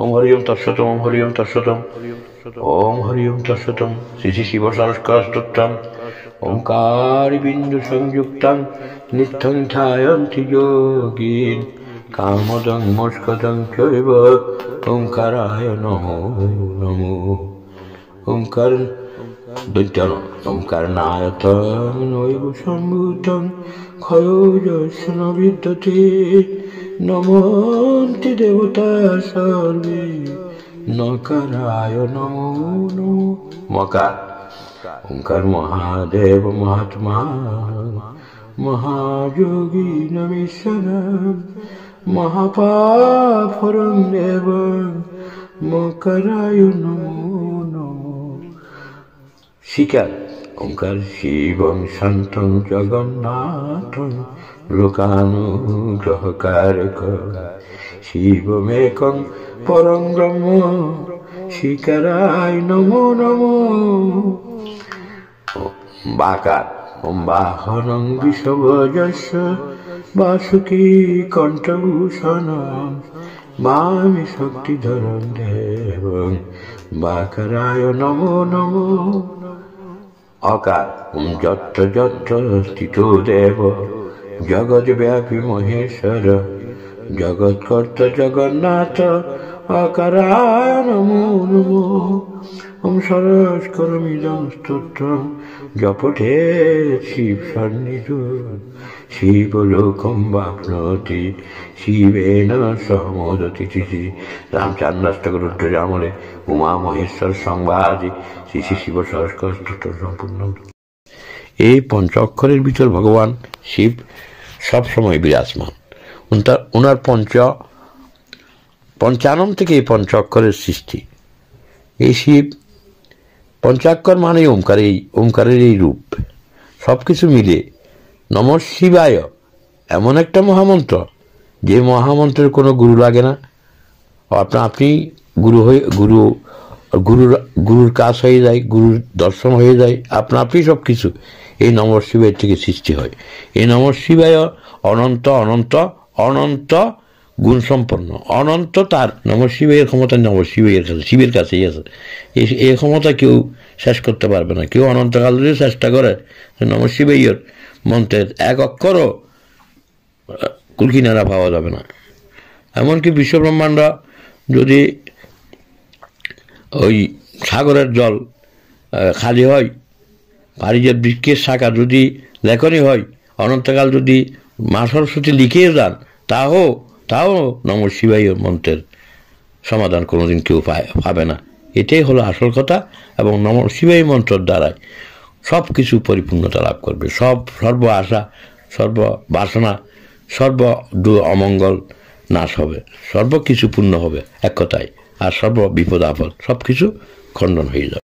ওম হরি ওম তৎসৎ ওম হরি ওম তৎসৎ ওম হরি ওম তৎসৎ শ্রী শ্রী শিব সরস্করস্তোত্রম ওঙ্কারি বিন্দু সংযুক্তং নিত্যং ধ্যায়ন্তি যোগীন কামদং মোক্ষদং চৈব ওঙ্কারায় নমো নমো। ওঙ্কার দৈত্যান ওঙ্কারনায়তং নৈব সম্ভূতং ক্ষয়োজস্য বিদ্যতে নমন্তি দেবতা সর্বে নকারায় নমো নমো। মকার ওঙ্কার মহাদেব মহাত্মা মহাযোগী নমেশ্বরম মহাপাপহরং দেবং মকরায় নমো নমো। শিকার ওঙ্কার শিবং শান্তং জগন্নাথং লোকানুগ্রহকারক শিবমেকং পরং ব্রহ্ম শিকারায় নমো নমো। বাকার ওম বাহনং বিষভজস্য বাসুকী কণ্ঠভূষণং বামে শক্তিধরং দেবং বাকারায় নমো নমো। অকার ওম যত্র যত্র স্থিতো দেব জগদ্ব্যাপী মহেশ্বর জগৎকর্তা জগন্নাথ অকারায় নমো নমো। ওম সরস্করমিদং স্তোত্রং জপঠে শিব সন্নিধ শিবলোকম বাপ্নোতি শিবেন সহ মোদতি। শ্রী রামচন্দ্রাষ্টক রুদ্র আমলে উমা মহেশ্বর সংবাদে শ্রী শ্রী শিব সরস্কর স্তোত্র সম্পূর্ণ। এই পঞ্চ অক্ষরের ভিতর ভগবান শিব সবসময় বিরাজমান। ওনার পঞ্চানন থেকে এই পঞ্চ অক্ষরের সৃষ্টি। এই শিব পঞ্চাক্ষর মানে ওমকারের এই রূপ। সব কিছু মিলে নমঃ শিবায় এমন একটা মহামন্ত্র, যে মহামন্ত্রের কোনো গুরু লাগে না। আপনি গুরুর কাজ হয়ে যায়, গুরুর দর্শন হয়ে যায়, আপনি সব কিছু এই নমঃ শিবায় থেকে সৃষ্টি হয়। এই নমঃ শিবায় অনন্ত অনন্ত অনন্ত গুণ সম্পন্ন, অনন্ত। তার নমঃ শিবায়ের ক্ষমতা নমঃ শিবায়ের কাছে, শিবের কাছেই আছে। এই ক্ষমতা কেউ শেষ করতে পারবে না। কেউ অনন্তকাল যদি চেষ্টা করে নমঃ শিবায়ের মন্ত্রের এক অক্ষরও কুলকিনারা পাওয়া যাবে না। এমনকি বিশ্বব্রহ্মাণ্ড যদি ওই সাগরের জল খালি হয়, পারিজাত বৃক্ষের শাখা যদি লেখনি হয়, অনন্তকাল যদি মা সরস্বতী লিখিয়ে যান, তাও নমঃ শিবায় মন্ত্রের সমাধান কোনোদিন কেউ পাবে না। এটাই হলো আসল কথা। এবং নমঃ শিবায় মন্ত্রের দ্বারাই সব কিছু পরিপূর্ণতা লাভ করবে। সর্ব আশা, সর্ব বাসনা, সর্ব অমঙ্গল নাশ হবে, সর্ব কিছু পূর্ণ হবে এক কথায়। আর সর্ব বিপদ আপদ সব কিছু খণ্ডন হয়ে যাবে।